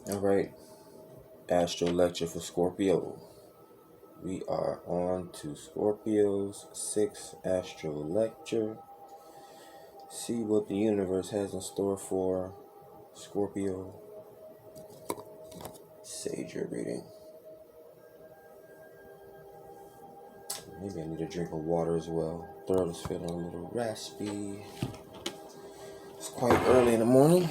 Alright, AstroLecture for Scorpio. We are on to Scorpio's 6th AstroLecture. See what the universe has in store for Scorpio. Sage your reading. Maybe I need a drink of water as well. Throat is feeling a little raspy. It's quite early in the morning.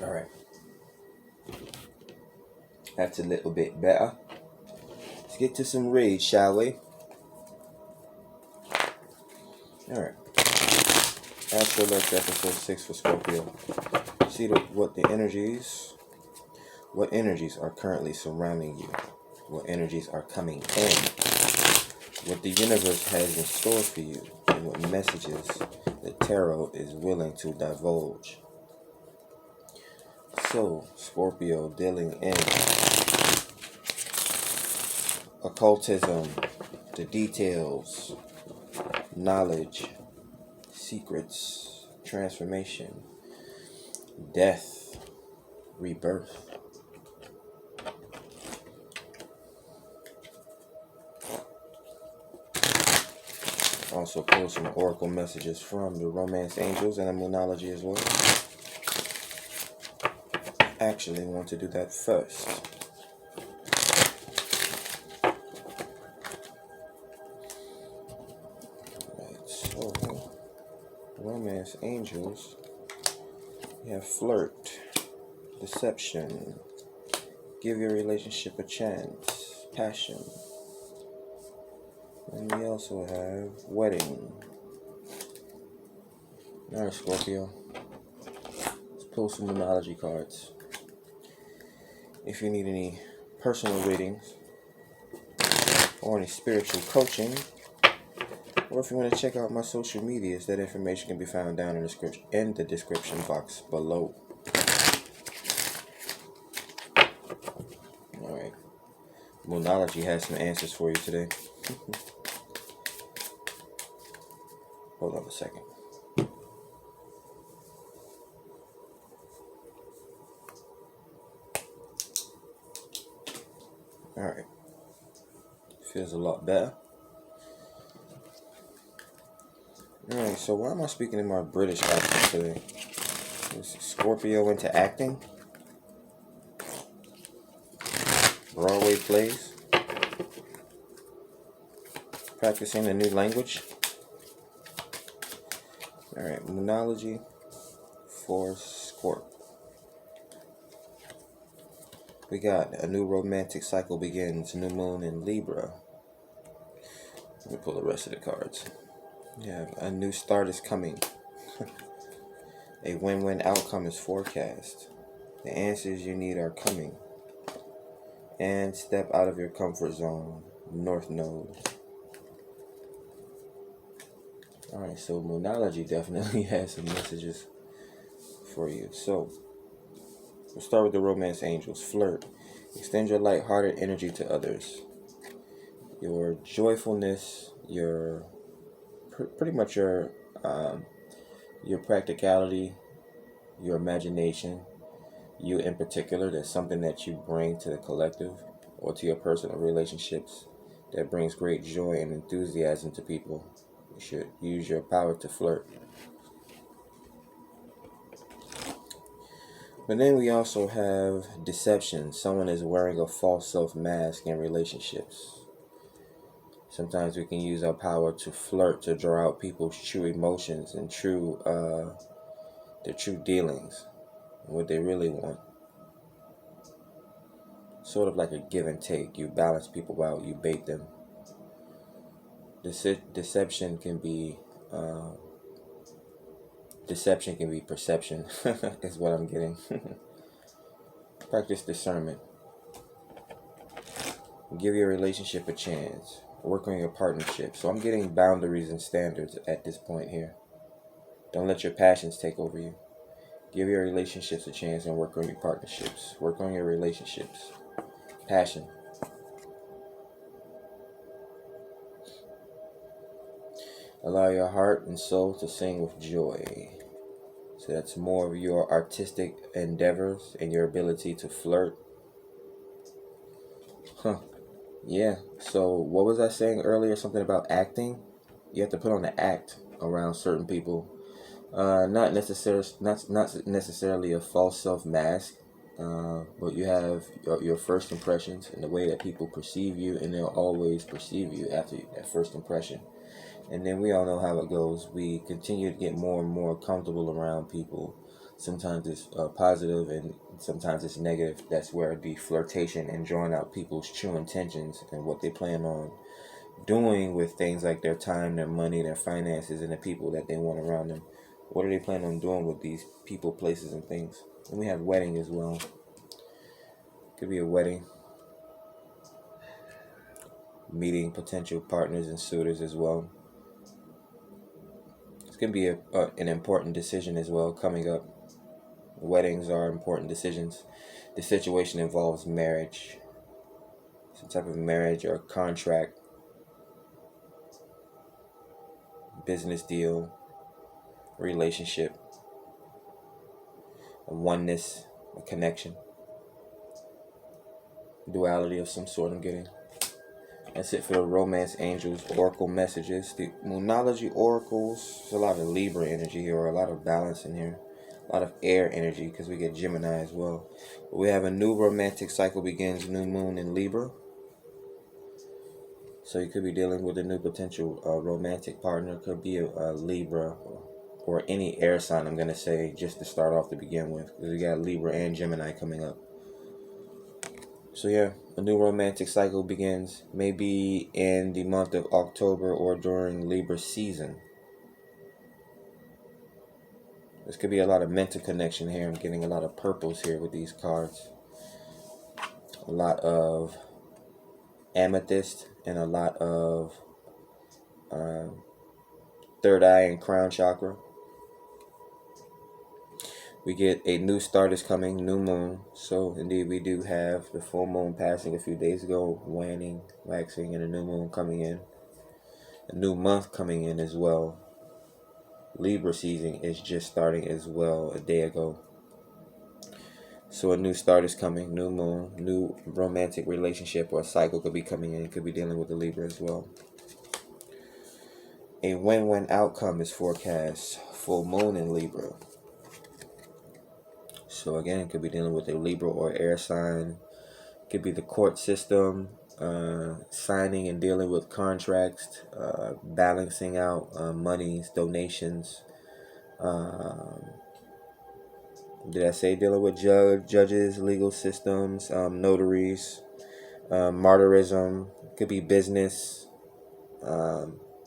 Alright. That's a little bit better. Let's get to some reads, shall we? Alright. AstroLecture episode 6 for Scorpio. See what energies are currently surrounding you. What energies are coming in. What the universe has in store for you. And what messages the tarot is willing to divulge. So, Scorpio dealing in occultism, the details, knowledge, secrets, transformation, death, rebirth. Also pull some oracle messages from the romance angels and the moonology as well. Actually want to do that first. Right, so romance angels, we have flirt, deception, give your relationship a chance, passion. And we also have wedding. Alright, Scorpio. Let's pull some numerology cards. If you need any personal readings or any spiritual coaching, or if you want to check out my social medias, that information can be found down in the description box below. Alright. Moonology has some answers for you today. Hold on a second. Alright. Feels a lot better. Alright, so why am I speaking in my British accent today? Is Scorpio into acting? Broadway plays? Practicing a new language? Alright, moonology for Scorp. We got a new romantic cycle begins, new moon in Libra. Let me pull the rest of the cards. We have a new start is coming. A win-win outcome is forecast. The answers you need are coming. And step out of your comfort zone, North Node. Alright, so moonology definitely has some messages for you. So, we'll start with the romance angels. Flirt. Extend your light-hearted energy to others. Your joyfulness, your pretty much your practicality, your imagination, you in particular, that's something that you bring to the collective or to your personal relationships that brings great joy and enthusiasm to people. You should use your power to flirt. But then we also have deception. Someone is wearing a false self mask in relationships. Sometimes we can use our power to flirt to draw out people's true emotions and their true dealings, what they really want. Sort of like a give and take. You balance people out, you bait them. Deception can be perception, is what I'm getting. Practice discernment. Give your relationship a chance. Work on your partnership. So I'm getting boundaries and standards at this point here. Don't let your passions take over you. Give your relationships a chance and work on your partnerships. Work on your relationships. Passion. Allow your heart and soul to sing with joy. So that's more of your artistic endeavors and your ability to flirt. Yeah. So what was I saying earlier? Something about acting? You have to put on the act around certain people. Not necessarily a false self mask, but you have your first impressions and the way that people perceive you, and they'll always perceive you after that first impression. And then we all know how it goes. We continue to get more and more comfortable around people. Sometimes it's positive and sometimes it's negative. That's where the flirtation and drawing out people's true intentions and what they plan on doing with things like their time, their money, their finances, and the people that they want around them. What are they planning on doing with these people, places, and things? And we have wedding as well. Could be a wedding. Meeting potential partners and suitors as well. It's going to be an important decision as well coming up. Weddings are important decisions. The situation involves marriage. Some type of marriage or contract, business deal, relationship, a oneness, a connection, duality of some sort I'm getting. That's it for the Romance Angels Oracle messages. The Moonology Oracles, there's a lot of Libra energy here, or a lot of balance in here. A lot of air energy, because we get Gemini as well. We have a new romantic cycle begins, new moon in Libra. So you could be dealing with a new potential romantic partner. Could be a Libra or any air sign, I'm going to say, just to start off to begin with. Because we got Libra and Gemini coming up. So yeah, a new romantic cycle begins maybe in the month of October or during Libra season. This could be a lot of mental connection here. I'm getting a lot of purples here with these cards. A lot of amethyst and a lot of third eye and crown chakra. We get a new start is coming, new moon. So indeed we do have the full moon passing a few days ago, waning, waxing, and a new moon coming in. A new month coming in as well. Libra season is just starting as well a day ago. So a new start is coming, new moon, new romantic relationship or cycle could be coming in. Could be dealing with the Libra as well. A win-win outcome is forecast. Full moon in Libra. So again, could be dealing with a Libra or air sign. Could be the court system, signing and dealing with contracts, balancing out monies, donations. Did I say dealing with judges, legal systems, notaries, martyrism? Could be business,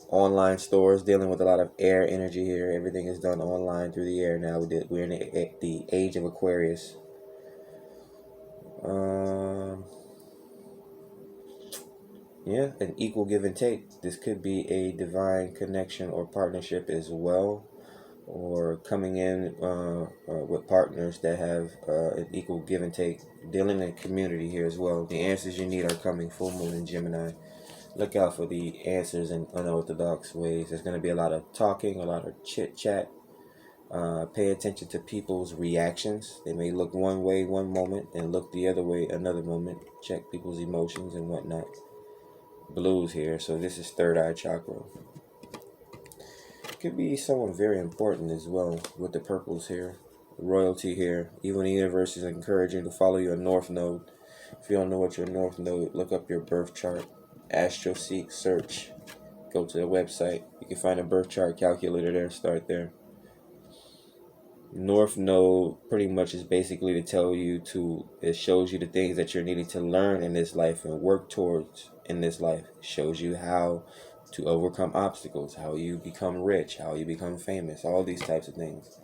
online stores, dealing with a lot of air energy here. Everything is done online through the air now. We're in the age of Aquarius. Yeah, an equal give and take. This could be a divine connection or partnership as well, or coming in with partners that have an equal give and take. Dealing in community here as well. The answers you need are coming. Full moon in Gemini. Look out for the answers in unorthodox ways. There's going to be a lot of talking, a lot of chit chat. Pay attention to people's reactions. They may look one way one moment and look the other way another moment. Check people's emotions and whatnot. Blues here, so this is third eye chakra. Could be someone very important as well with the purples here. Royalty here. Even the universe is encouraging to follow your north node. If you don't know what your north node, look up your birth chart. AstroSeek search. Go to the website. You can find a birth chart calculator there. Start there. North node pretty much is basically to tell you it shows you the things that you're needing to learn in this life and work towards in this life. It shows you how to overcome obstacles, how you become rich, how you become famous, all these types of things.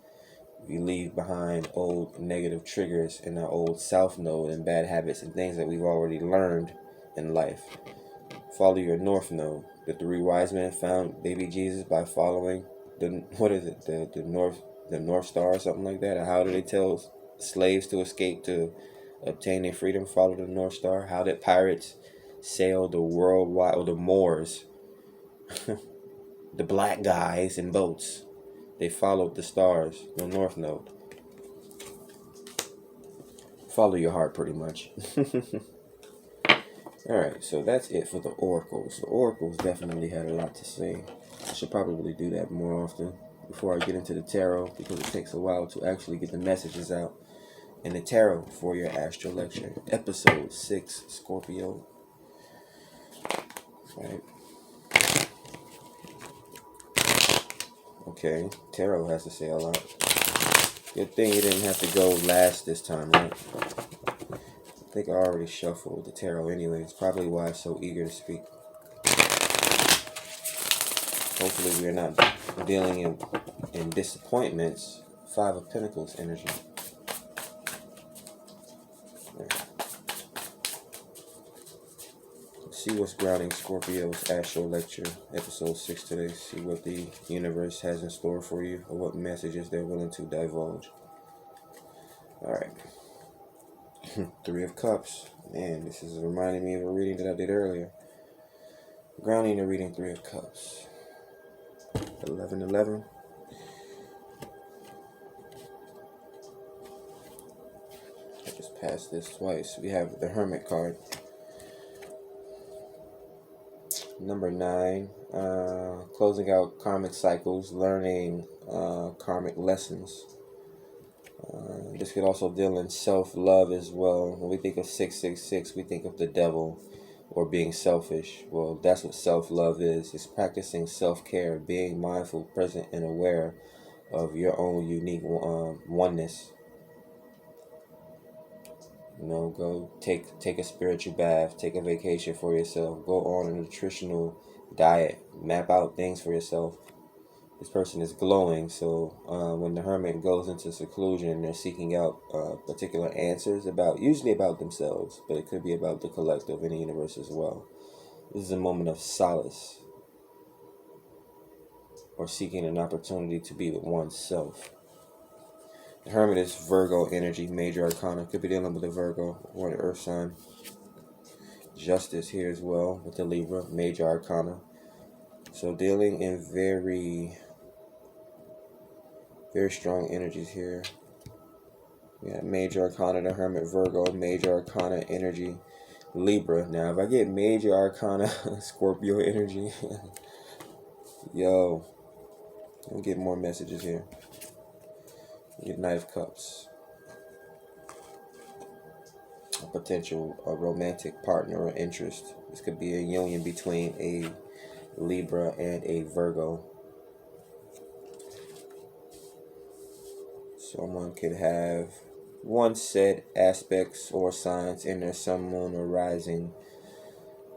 You leave behind old negative triggers in our old south node and bad habits and things that we've already learned in life. Follow your north node. The three wise men found baby Jesus by following the, what is it, the north star or something like that. Or how do they tell slaves to escape to obtain their freedom? Follow the north star. How did pirates sail the worldwide, or the Moors, the black guys in boats? They followed the stars, the north node. Follow your heart, pretty much. Alright, so that's it for the oracles. The oracles definitely had a lot to say. I should probably do that more often before I get into the tarot, because it takes a while to actually get the messages out. And the tarot for your AstroLecture, episode 6, Scorpio. Right. Okay, tarot has to say a lot. Good thing you didn't have to go last this time, right? I think I already shuffled the tarot anyway. It's probably why I'm so eager to speak. Hopefully we're not dealing in disappointments. 5 of Pentacles energy. Let's see what's grounding Scorpio's AstroLecture, episode 6 today. See what the universe has in store for you, or what messages they're willing to divulge. Alright. 3 of Cups. Man, this is reminding me of a reading that I did earlier. Grounding the reading, 3 of Cups. 11-11. I just passed this twice. We have the Hermit card. Number 9. Closing out karmic cycles, learning karmic lessons. This could also deal in self-love as well. When we think of 666, we think of the devil or being selfish. Well, that's what self-love is. It's practicing self-care, being mindful, present, and aware of your own unique oneness. You know, go take a spiritual bath, take a vacation for yourself, go on a nutritional diet, map out things for yourself. This person is glowing, so when the Hermit goes into seclusion, they're seeking out particular answers usually about themselves, but it could be about the collective in the universe as well. This is a moment of solace, or seeking an opportunity to be with oneself. The Hermit is Virgo energy, major arcana. Could be dealing with a Virgo or an earth sign. Justice here as well with the Libra, major arcana. So dealing in very strong energies here. Yeah, major arcana, the Hermit, Virgo, major arcana energy, Libra. Now, if I get major arcana, Scorpio energy, yo, I'll get more messages here. Get Knight of Cups. A potential romantic partner or interest. This could be a union between a Libra and a Virgo. Someone could have one set aspects or signs in their sun, moon, or rising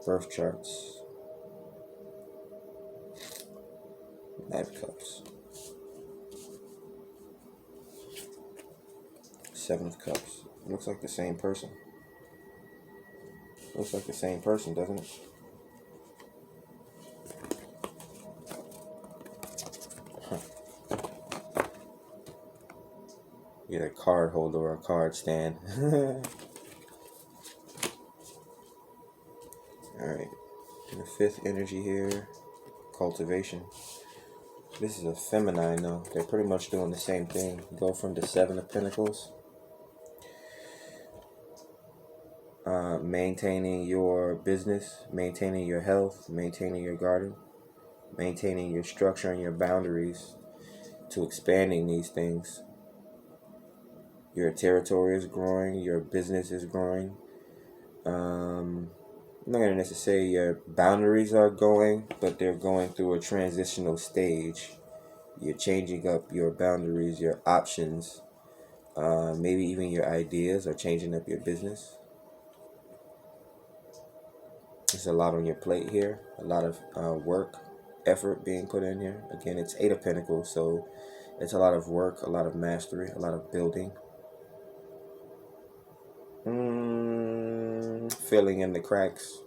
birth charts. Knight of Cups. 7 of Cups. Looks like the same person. Looks like the same person, doesn't it? Get a card holder or a card stand. Alright. And the 5th energy here. Cultivation. This is a feminine though. They're pretty much doing the same thing. Go from the 7 of Pentacles. Maintaining your business, maintaining your health, maintaining your garden, maintaining your structure and your boundaries, to expanding these things. Your territory is growing, your business is growing. I'm not going to necessarily say your boundaries are going, but they're going through a transitional stage. You're changing up your boundaries, your options, maybe even your ideas are changing up your business. There's a lot on your plate here, a lot of work, effort being put in here. Again, it's 8 of Pentacles, so it's a lot of work, a lot of mastery, a lot of building. Filling in the cracks.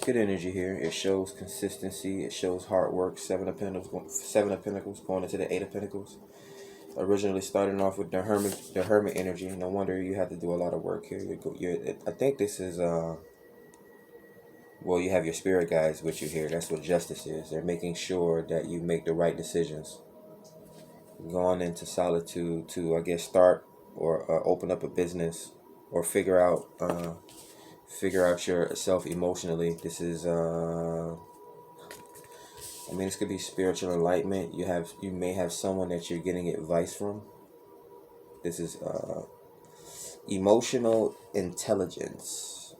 good energy here. It shows consistency. It shows hard work. Seven of Pentacles going into the Eight of Pentacles. Originally starting off with the Hermit energy. No wonder you have to do a lot of work here. I think this is well, you have your spirit guides with you here. That's what justice is. They're making sure that you make the right decisions. Going into solitude to, I guess, start or open up a business or figure out yourself emotionally. This is I mean, this could be spiritual enlightenment. You may have someone that you're getting advice from. This is emotional intelligence,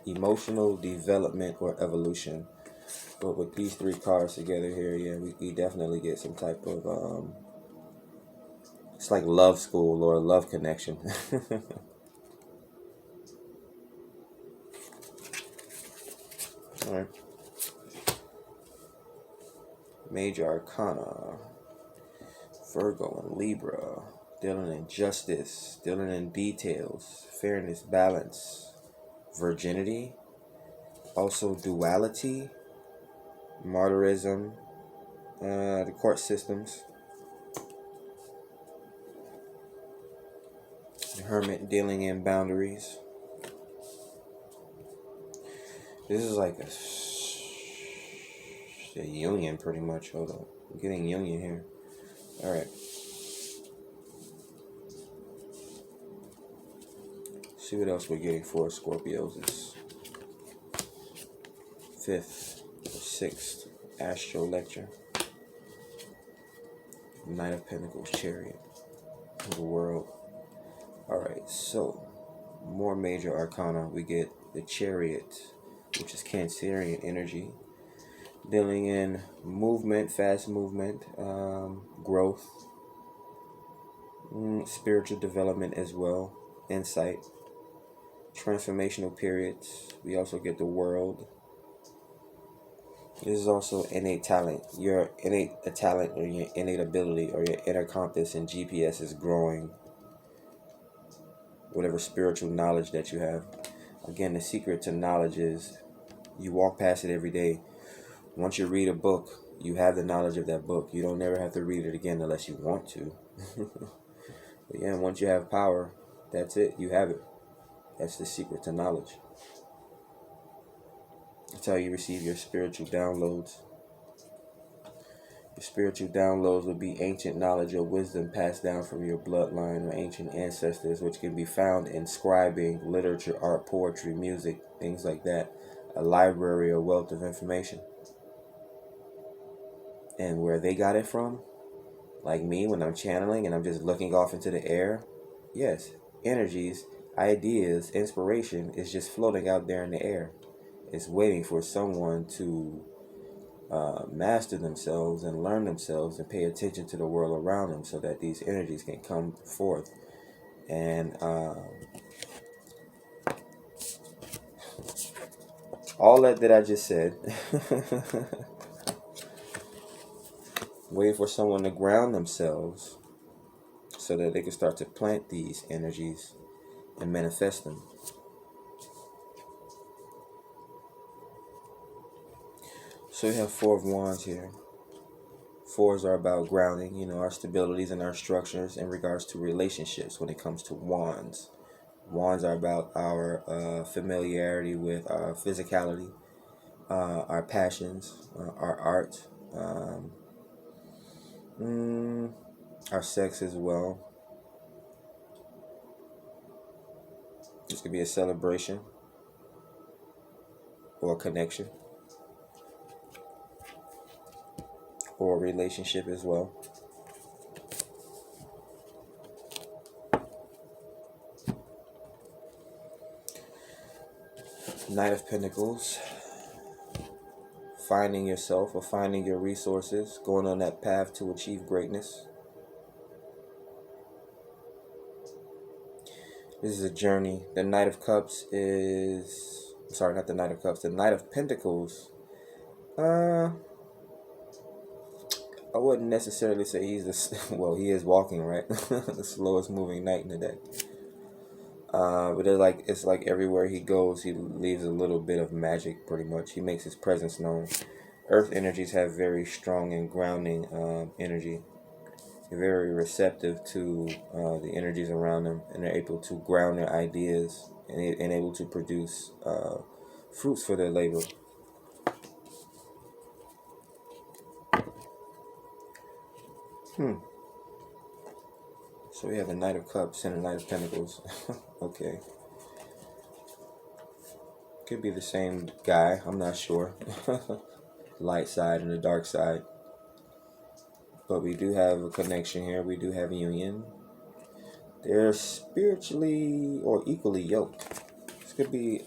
emotional development or evolution. But with these three cards together here, yeah, we definitely get some type of it's like love school or a love connection. All right. Major Arcana, Virgo and Libra, dealing in justice, dealing in details, fairness, balance, virginity, also duality, martyrism, the court systems, the Hermit dealing in boundaries. This is like a union pretty much. Hold on, I'm getting union here. All right. See what else we're getting for Scorpios. This 5th or 6th AstroLecture. Knight of Pentacles, Chariot, the World. Alright, so more major arcana. We get the Chariot, which is Cancerian energy, dealing in movement, fast movement, growth, spiritual development as well, insight, transformational periods. We also get the World. This is also innate talent. Your innate talent or your innate ability or your inner compass and GPS is growing. Whatever spiritual knowledge that you have. Again, the secret to knowledge is you walk past it every day. Once you read a book, you have the knowledge of that book. You don't never have to read it again unless you want to. But yeah, once you have power, that's it. You have it. That's the secret to knowledge. That's how you receive your spiritual downloads. Your spiritual downloads would be ancient knowledge or wisdom passed down from your bloodline or ancient ancestors, which can be found in scribing, literature, art, poetry, music, things like that. A library or wealth of information. And where they got it from, like me when I'm channeling and I'm just looking off into the air, yes, energies, ideas, inspiration is just floating out there in the air. It's waiting for someone to master themselves and learn themselves and pay attention to the world around them so that these energies can come forth. And all that I just said, waiting for someone to ground themselves so that they can start to plant these energies and manifest them. So we have Four of Wands here. Fours are about grounding, our stabilities and our structures in regards to relationships when it comes to wands. Wands are about our familiarity with our physicality, our passions, our art, our sex as well. This could be a celebration or a connection or a relationship as well. Knight of Pentacles, finding yourself or finding your resources, going on that path to achieve greatness. This is a journey. The Knight of Cups is, sorry, not the Knight of Cups, the Knight of Pentacles. I wouldn't necessarily say he's the, well, he is walking, right? The slowest moving knight in the deck. But it's like everywhere he goes, he leaves a little bit of magic. Pretty much, he makes his presence known. Earth energies have very strong and grounding energy. They're very receptive to the energies around them, and they're able to ground their ideas and able to produce fruits for their labor. So we have the Knight of Cups and the Knight of Pentacles. Okay. Could be the same guy, I'm not sure. Light side and the dark side. But we do have a connection here. We do have union. They're spiritually or equally yoked. This could be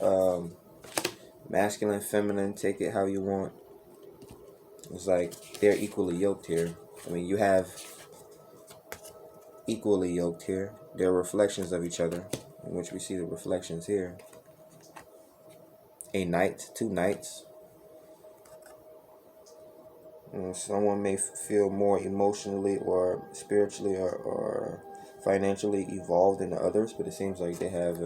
masculine, feminine, take it how you want. It's like they're equally yoked here. I mean, you have equally yoked here. They're reflections of each other, in which we see the reflections here. A knight, two knights. Someone may feel more emotionally or spiritually or financially evolved than the others, but it seems like they have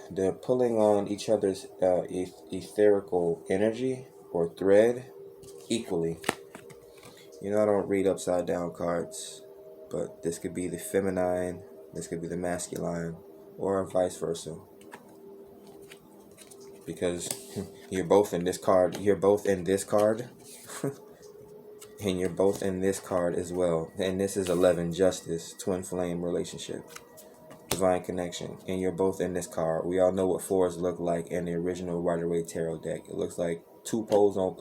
they're pulling on each other's etherical energy or thread equally. You know, I don't read upside down cards, but this could be the feminine, this could be the masculine, or vice versa. Because you're both in this card, you're both in this card, and you're both in this card as well. And this is 11, Justice, twin flame relationship, divine connection, and you're both in this card. We all know what fours look like in the original Rider-Waite Tarot deck. It looks like two poles on.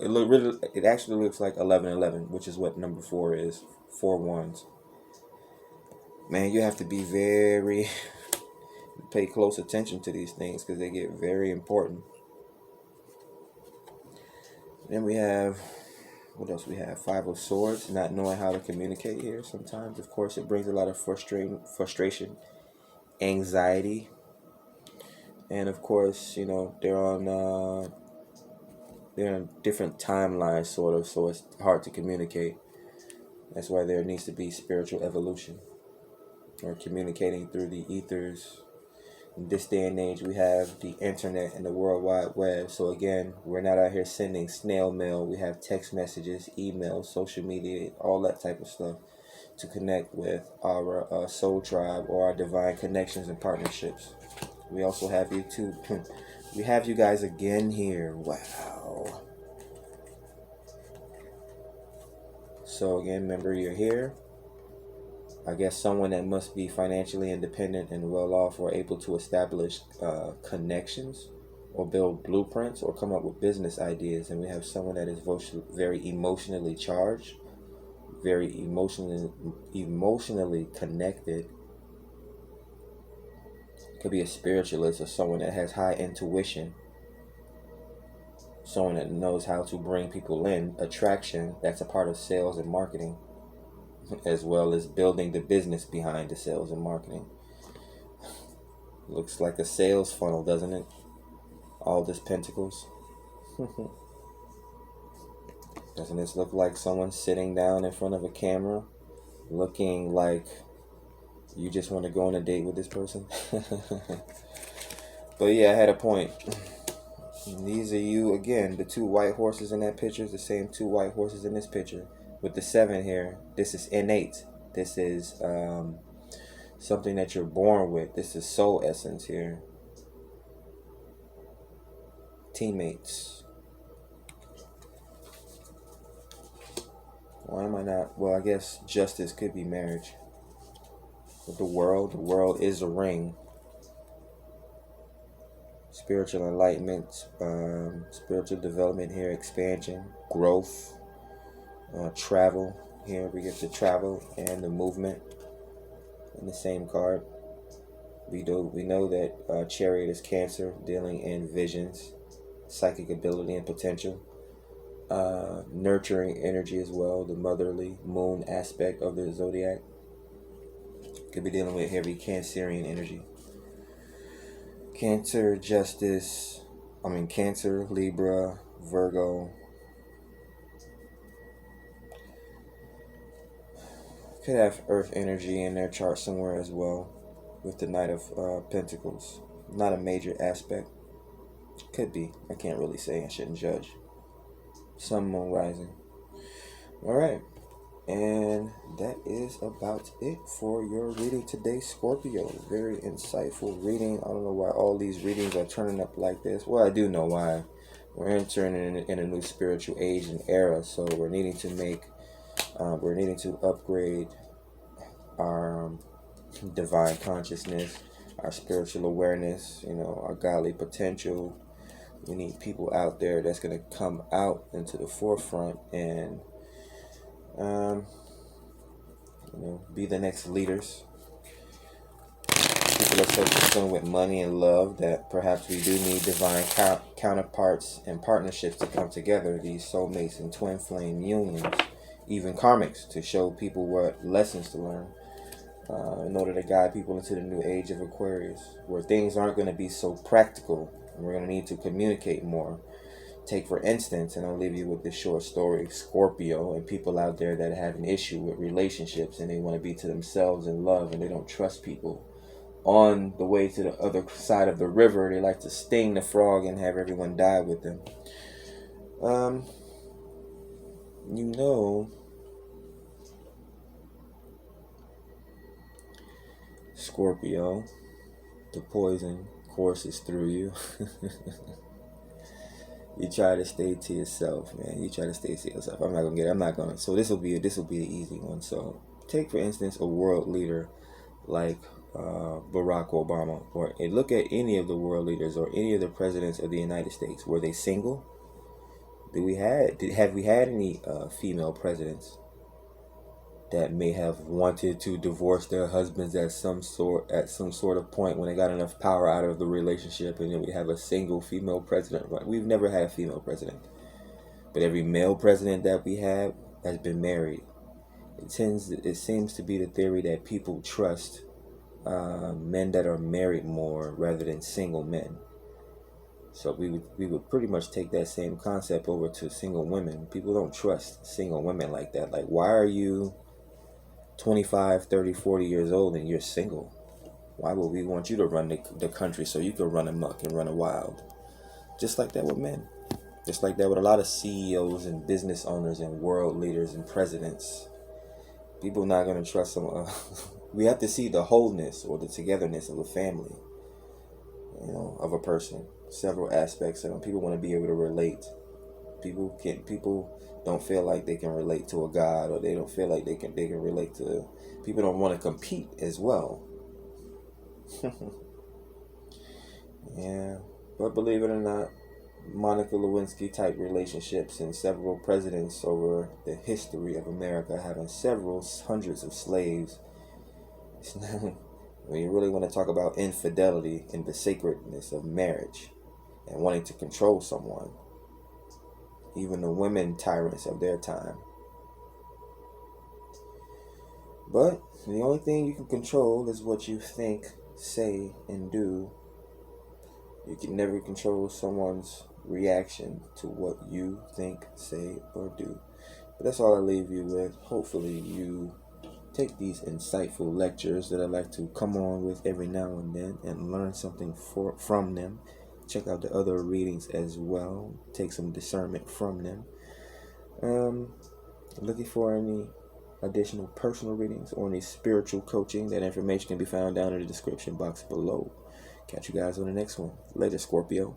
It actually looks like 11-11, which is what number 4 is. 4 wands. Man, you have to be very pay close attention to these things because they get very important. Then we have, what else we have? 5 of Swords, not knowing how to communicate here sometimes. Of course, it brings a lot of frustration, anxiety, and of course, you know, they're on different timelines, sort of, so it's hard to communicate. That's why there needs to be spiritual evolution or communicating through the ethers. In this day and age, we have the internet and the World Wide Web. So again, we're not out here sending snail mail. We have text messages, emails, social media, all that type of stuff to connect with our soul tribe or our divine connections and partnerships. We also have YouTube. We have you guys again here. Wow. So again, remember, you're here. I guess someone that must be financially independent and well off or able to establish connections or build blueprints or come up with business ideas. And we have someone that is very emotionally charged, very emotionally connected. Could be a spiritualist or someone that has high intuition. Someone that knows how to bring people in. Attraction, that's a part of sales and marketing, as well as building the business behind the sales and marketing. Looks like a sales funnel, doesn't it? All this pentacles. Doesn't this look like someone sitting down in front of a camera looking like you just want to go on a date with this person? But yeah, I had a point. These are you again, the 2 white horses in that picture is the same 2 white horses in this picture. With the 7 here, this is innate. This is something that you're born with. This is soul essence here. Teammates. Why am I not? Well, I guess justice could be marriage. With the world is a ring. Spiritual enlightenment, spiritual development here, expansion, growth, travel. Here we get the travel and the movement in the same card. We know that Chariot is Cancer, dealing in visions, psychic ability and potential, nurturing energy as well, the motherly moon aspect of the zodiac. Could be dealing with heavy Cancerian energy. Cancer, Cancer, Libra, Virgo. Could have Earth energy in their chart somewhere as well. with the Knight of Pentacles. Not a major aspect. Could be. I can't really say. I shouldn't judge. Sun, Moon, Rising. Alright. And that is about it for your reading today, Scorpio. Very insightful reading. I don't know why all these readings are turning up like this. Well, I do know why. We're entering in a new spiritual age and era, so we're needing to upgrade our divine consciousness, our spiritual awareness, our godly potential. We need people out there that's going to come out into the forefront and be the next leaders. People are so consumed with money and love that perhaps we do need divine counterparts and partnerships to come together, these soulmates and twin flame unions, even karmics, to show people what lessons to learn in order to guide people into the new age of Aquarius, where things aren't going to be so practical and we're going to need to communicate more. Take, for instance, and I'll leave you with this short story, Scorpio, and people out there that have an issue with relationships and they want to be to themselves in love and they don't trust people. On the way to the other side of the river, they like to sting the frog and have everyone die with them. Scorpio, the poison courses through you. You try to stay to yourself, man. You try to stay to yourself. So this will be an easy one. So take, for instance, a world leader like Barack Obama, or look at any of the world leaders or any of the presidents of the United States. Were they single? Have we had any female presidents that may have wanted to divorce their husbands at some sort of point when they got enough power out of the relationship, and then we have a single female president? Right? We've never had a female president, but every male president that we have has been married. It seems to be the theory that people trust men that are married more rather than single men. So we would pretty much take that same concept over to single women. People don't trust single women like that. Like, why are you 25, 30, 40 years old and you're single? Why would we want you to run the country so you could run amok and run wild? Just like that with men. Just like that with a lot of CEOs and business owners and world leaders and presidents. People not going to trust them. We have to see the wholeness or the togetherness of a family, of a person. Several aspects of them. People want to be able to relate. People don't feel like they can relate to a god, or they don't feel like they can relate to. People don't want to compete as well. Yeah, but believe it or not, Monica Lewinsky type relationships and several presidents over the history of America having several hundreds of slaves. When you really want to talk about infidelity and the sacredness of marriage and wanting to control someone, even the women tyrants of their time. But the only thing you can control is what you think, say, and do. You can never control someone's reaction to what you think, say, or do. But that's all I leave you with. Hopefully you take these insightful lectures that I like to come on with every now and then and learn something from them. Check out the other readings as well. Take some discernment from them. Looking for any additional personal readings or any spiritual coaching, that information can be found down in the description box below. Catch you guys on the next one. Later, Scorpio.